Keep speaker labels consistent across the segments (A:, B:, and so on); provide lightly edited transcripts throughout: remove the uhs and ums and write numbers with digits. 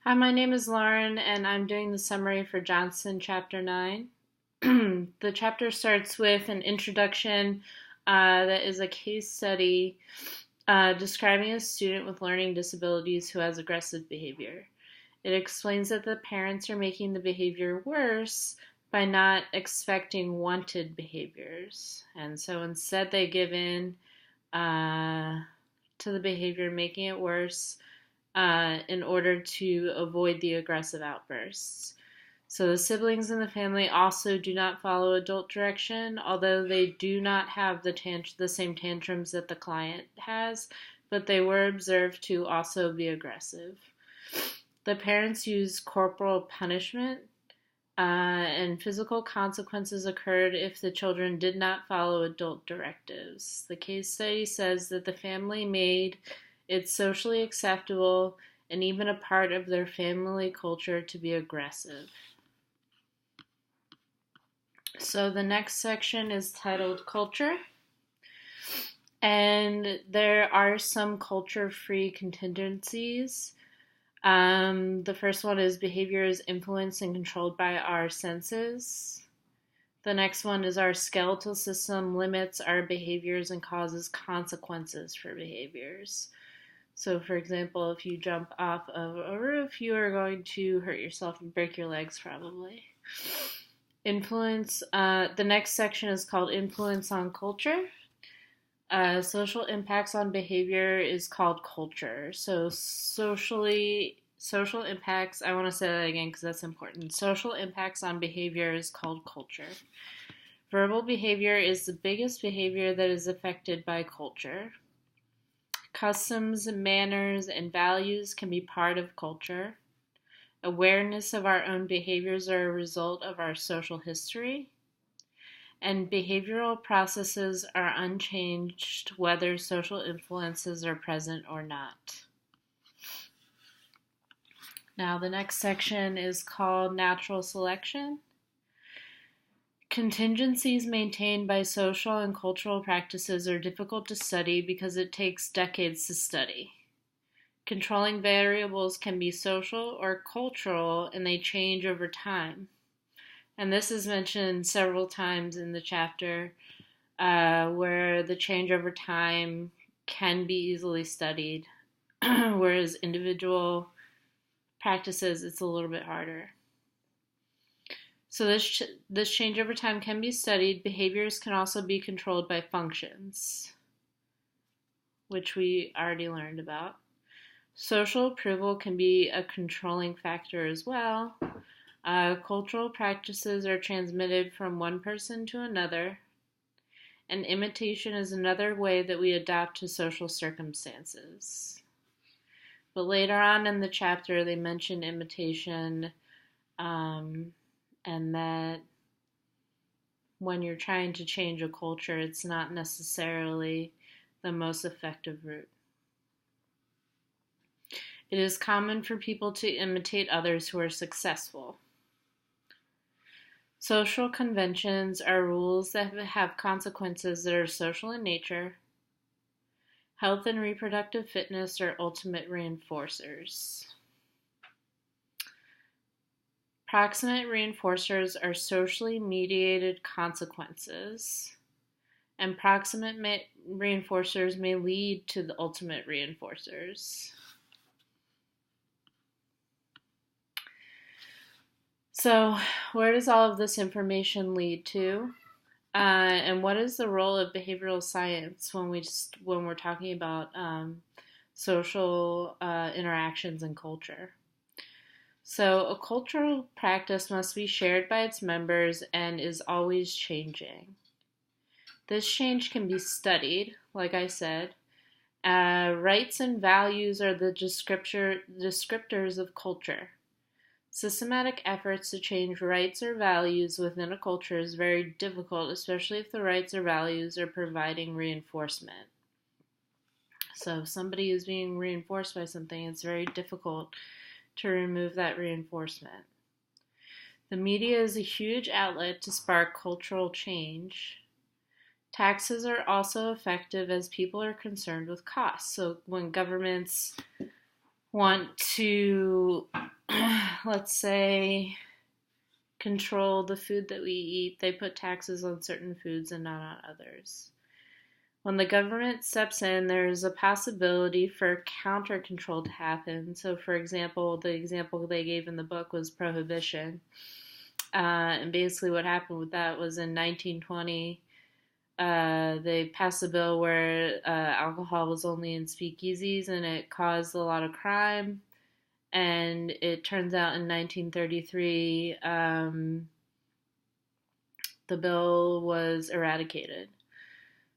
A: Hi, my name is Lauren, and I'm doing the summary for Johnston Chapter 9. The chapter starts with an introduction that is a case study describing a student with learning disabilities who has aggressive behavior. It explains that the parents are making the behavior worse by not expecting wanted behaviors. And so instead, they give in to the behavior, making it worse in order to avoid the aggressive outbursts. So the siblings in the family also do not follow adult direction, although they do not have the same tantrums that the client has, but they were observed to also be aggressive. The parents use corporal punishment, and physical consequences occurred if the children did not follow adult directives. The case study says that the family made it socially acceptable and even a part of their family culture to be aggressive. So the next section is titled Culture. And there are some culture-free contingencies. The first one is behavior is influenced and controlled by our senses. The next one is our skeletal system limits our behaviors and causes consequences for behaviors. So, for example, if you jump off of a roof, you are going to hurt yourself and break your legs probably. Influence, the next section is called Influence on Culture. Social impacts on behavior is called culture. So social impacts, I want to say that again because that's important. Social impacts on behavior is called culture. Verbal behavior is the biggest behavior that is affected by culture. Customs, manners, and values can be part of culture. Awareness of our own behaviors are a result of our social history. And behavioral processes are unchanged whether social influences are present or not. Now, the next section is called Natural Selection. Contingencies maintained by social and cultural practices are difficult to study because it takes decades to study. Controlling variables can be social or cultural, and they change over time. And this is mentioned several times in the chapter where the change over time can be easily studied, whereas individual practices, it's a little bit harder. So this change over time can be studied. Behaviors can also be controlled by functions, which we already learned about. Social approval can be a controlling factor as well. Cultural practices are transmitted from one person to another, and imitation is another way that we adapt to social circumstances. But later on in the chapter, they mention imitation, and that when you're trying to change a culture, it's not necessarily the most effective route. It is common for people to imitate others who are successful. Social conventions are rules that have consequences that are social in nature. Health and reproductive fitness are ultimate reinforcers. Proximate reinforcers are socially mediated consequences, and proximate reinforcers may lead to the ultimate reinforcers. So, where does all of this information lead to? And what is the role of behavioral science when we're talking about social interactions and culture? So, a cultural practice must be shared by its members and is always changing. This change can be studied, like I said. Rights and values are the descriptors of culture. Systematic efforts to change rights or values within a culture is very difficult, especially if the rights or values are providing reinforcement. So if somebody is being reinforced by something, it's very difficult to remove that reinforcement. The media is a huge outlet to spark cultural change. Taxes are also effective as people are concerned with costs. So when governments want to let's say, control the food that we eat. They put taxes on certain foods and not on others. When the government steps in, there's a possibility for counter control to happen. So, for example, the example they gave in the book was prohibition. And basically, what happened with that was in 1920, they passed a bill where alcohol was only in speakeasies, and it caused a lot of crime. And it turns out in 1933, the bill was eradicated.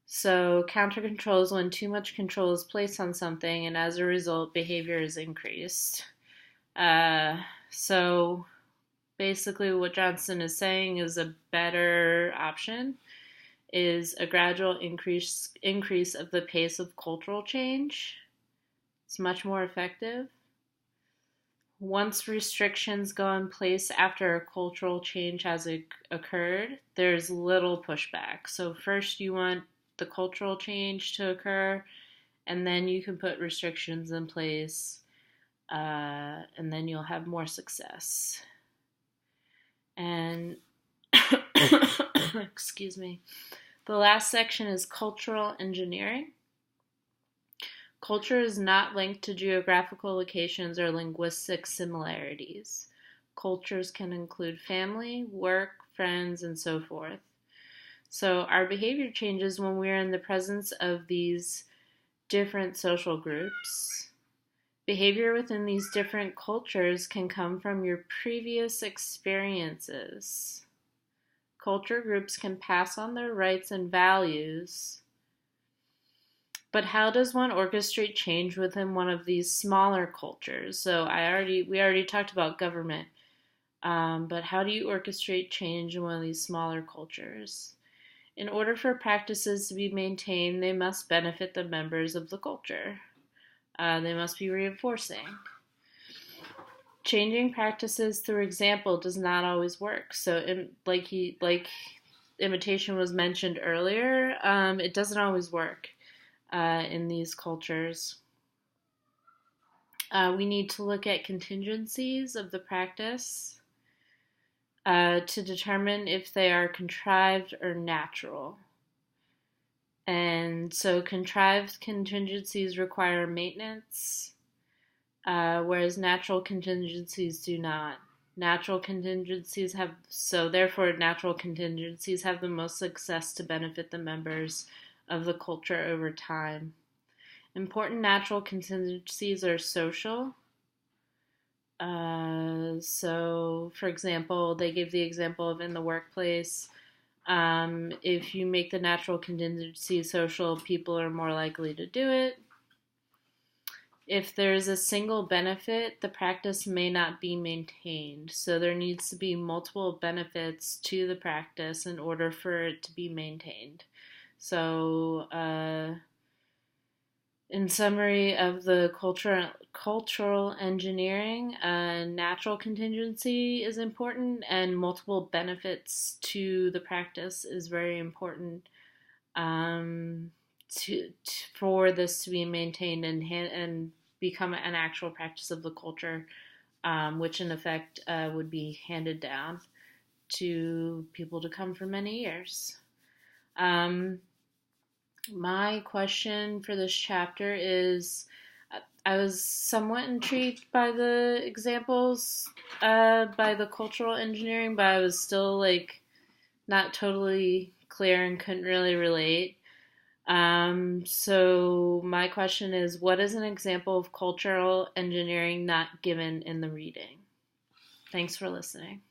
A: So counter control is when too much control is placed on something, and as a result, behavior is increased. So basically what Johnston is saying is a better option is a gradual increase of the pace of cultural change. It's much more effective. Once restrictions go in place after a cultural change has occurred, there's little pushback. So first you want the cultural change to occur, and then you can put restrictions in place, and then you'll have more success. And excuse me. The last section is cultural engineering. Culture is not linked to geographical locations or linguistic similarities. Cultures can include family, work, friends, and so forth. So our behavior changes when we're in the presence of these different social groups. Behavior within these different cultures can come from your previous experiences. Culture groups can pass on their rights and values. But how does one orchestrate change within one of these smaller cultures? So we already talked about government, but how do you orchestrate change in one of these smaller cultures? In order for practices to be maintained, they must benefit the members of the culture. They must be reinforcing. Changing practices through example does not always work. So, like imitation was mentioned earlier, it doesn't always work in these cultures. We need to look at contingencies of the practice to determine if they are contrived or natural. And so contrived contingencies require maintenance, whereas natural contingencies do not. Natural contingencies have the most success to benefit the members of the culture over time. Important natural contingencies are social. So, for example, they give the example of in the workplace, if you make the natural contingency social, people are more likely to do it. If there's a single benefit, the practice may not be maintained. So there needs to be multiple benefits to the practice in order for it to be maintained. So, in summary of the cultural engineering, natural contingency is important, and multiple benefits to the practice is very important for this to be maintained and become an actual practice of the culture, which in effect would be handed down to people to come for many years. My question for this chapter is, I was somewhat intrigued by the examples by the cultural engineering, but I was still not totally clear and couldn't really relate. So my question is, what is an example of cultural engineering not given in the reading? Thanks for listening.